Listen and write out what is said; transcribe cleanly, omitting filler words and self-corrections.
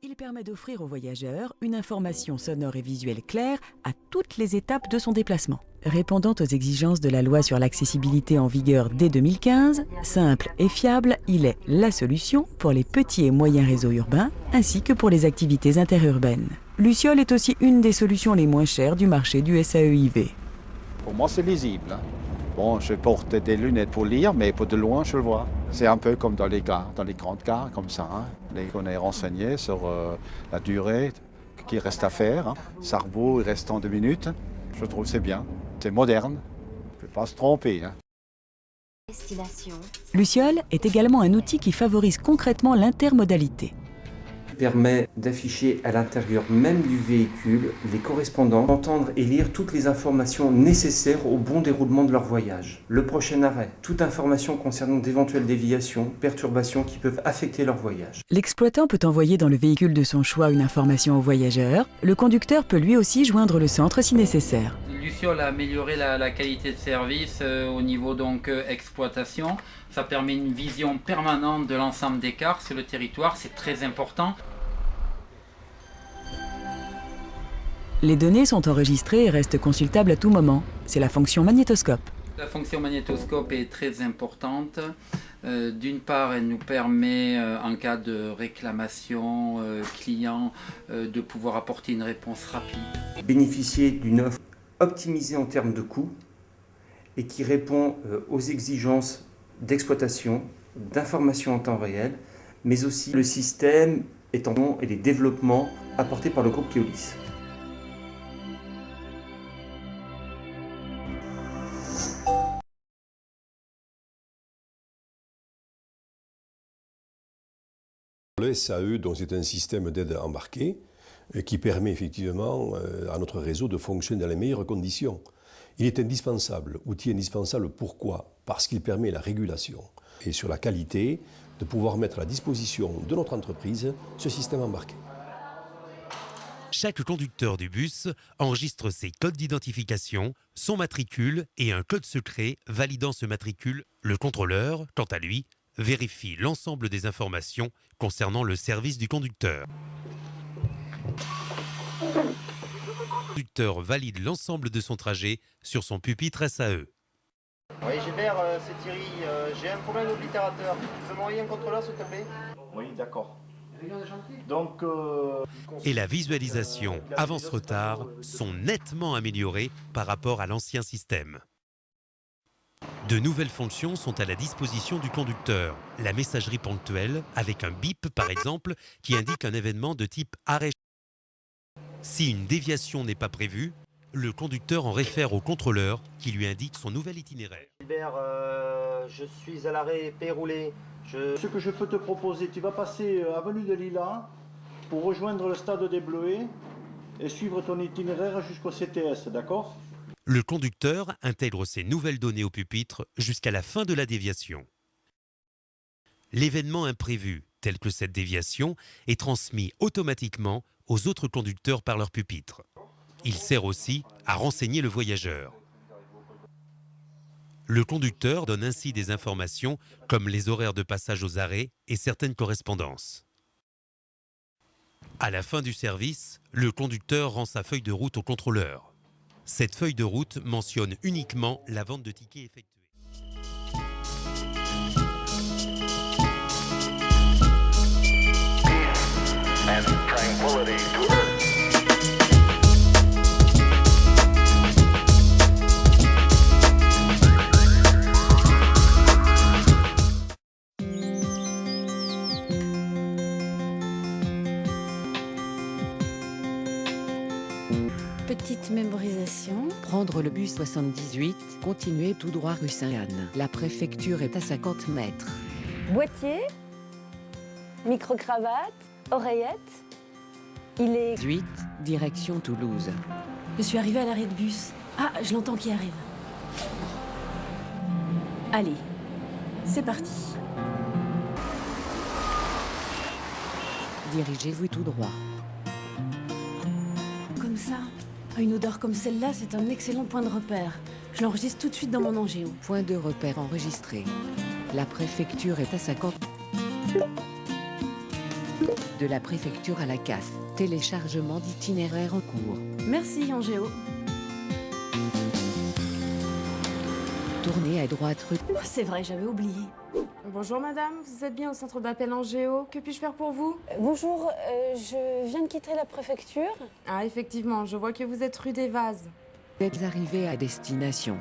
Il permet d'offrir aux voyageurs une information sonore et visuelle claire à toutes les étapes de son déplacement. Répondant aux exigences de la loi sur l'accessibilité en vigueur dès 2015, simple et fiable, il est la solution pour les petits et moyens réseaux urbains ainsi que pour les activités interurbaines. Luciole est aussi une des solutions les moins chères du marché du SAEIV. Pour moi, c'est lisible. Bon, je porte des lunettes pour lire, mais de loin, je le vois. C'est un peu comme dans les gares, dans les grandes gares, comme ça. On est renseigné sur la durée qu'il reste à faire. Sarrebourg, il reste en 2 minutes. Je trouve que c'est bien. C'est moderne. On ne peut pas se tromper. Luciole est également un outil qui favorise concrètement l'intermodalité. Permet d'afficher à l'intérieur même du véhicule les correspondants, d'entendre et lire toutes les informations nécessaires au bon déroulement de leur voyage. Le prochain arrêt, toute information concernant d'éventuelles déviations, perturbations qui peuvent affecter leur voyage. L'exploitant peut envoyer dans le véhicule de son choix une information au voyageur. Le conducteur peut lui aussi joindre le centre si nécessaire. Luciole a amélioré la qualité de service au niveau exploitation. Ça permet une vision permanente de l'ensemble des cars sur le territoire, c'est très important. Les données sont enregistrées et restent consultables à tout moment. C'est la fonction magnétoscope. La fonction magnétoscope est très importante. D'une part, elle nous permet, en cas de réclamation client, de pouvoir apporter une réponse rapide. Bénéficier d'une offre optimisée en termes de coûts et qui répond aux exigences d'exploitation, d'information en temps réel, mais aussi le système et les développements apportés par le groupe Keolis. Le SAE, donc, c'est un système d'aide embarquée qui permet effectivement à notre réseau de fonctionner dans les meilleures conditions. Il est indispensable, outil indispensable, pourquoi ? Parce qu'il permet la régulation et sur la qualité de pouvoir mettre à la disposition de notre entreprise ce système embarqué. Chaque conducteur du bus enregistre ses codes d'identification, son matricule et un code secret validant ce matricule. Le contrôleur, quant à lui, vérifie l'ensemble des informations concernant le service du conducteur. Le conducteur valide l'ensemble de son trajet sur son pupitre SAE. Oui, Gilbert, c'est Thierry. J'ai un problème d'oblitérateur. Tu peux m'envoyer un contrôleur, s'il te plaît? Oui, d'accord. Donc, Et la visualisation avance-retard sont nettement améliorées par rapport à l'ancien système. De nouvelles fonctions sont à la disposition du conducteur. La messagerie ponctuelle, avec un bip par exemple, qui indique un événement de type arrêt. Si une déviation n'est pas prévue, le conducteur en réfère au contrôleur qui lui indique son nouvel itinéraire. Gilbert, je suis à l'arrêt Péroulé. Ce que je peux te proposer, tu vas passer avenue de Lilas pour rejoindre le stade des Bleuets et suivre ton itinéraire jusqu'au CTS, d'accord? Le conducteur intègre ces nouvelles données au pupitre jusqu'à la fin de la déviation. L'événement imprévu, tel que cette déviation, est transmis automatiquement aux autres conducteurs par leur pupitre. Il sert aussi à renseigner le voyageur. Le conducteur donne ainsi des informations comme les horaires de passage aux arrêts et certaines correspondances. À la fin du service, le conducteur rend sa feuille de route au contrôleur. Cette feuille de route mentionne uniquement la vente de tickets effectuée. Petite mémorisation. Prendre le bus 78, continuer tout droit rue Sainte-Anne. La préfecture est à 50 mètres. Boîtier, micro-cravate, oreillette. Il est 8, direction Toulouse. Je suis arrivée à l'arrêt de bus. Ah, je l'entends qui arrive. Allez, c'est parti. Dirigez-vous tout droit. Comme ça, une odeur comme celle-là, c'est un excellent point de repère. Je l'enregistre tout de suite dans mon angéo. Point de repère enregistré. La préfecture est à 50. De la préfecture à la CAF, téléchargement d'itinéraire en cours. Merci, Angéo. Tournez à droite rue. Oh, c'est vrai, j'avais oublié. Bonjour madame, vous êtes bien au centre d'appel Angéo. Que puis-je faire pour vous? Bonjour, je viens de quitter la préfecture. Ah effectivement, je vois que vous êtes rue des Vases. Vous êtes arrivé à destination.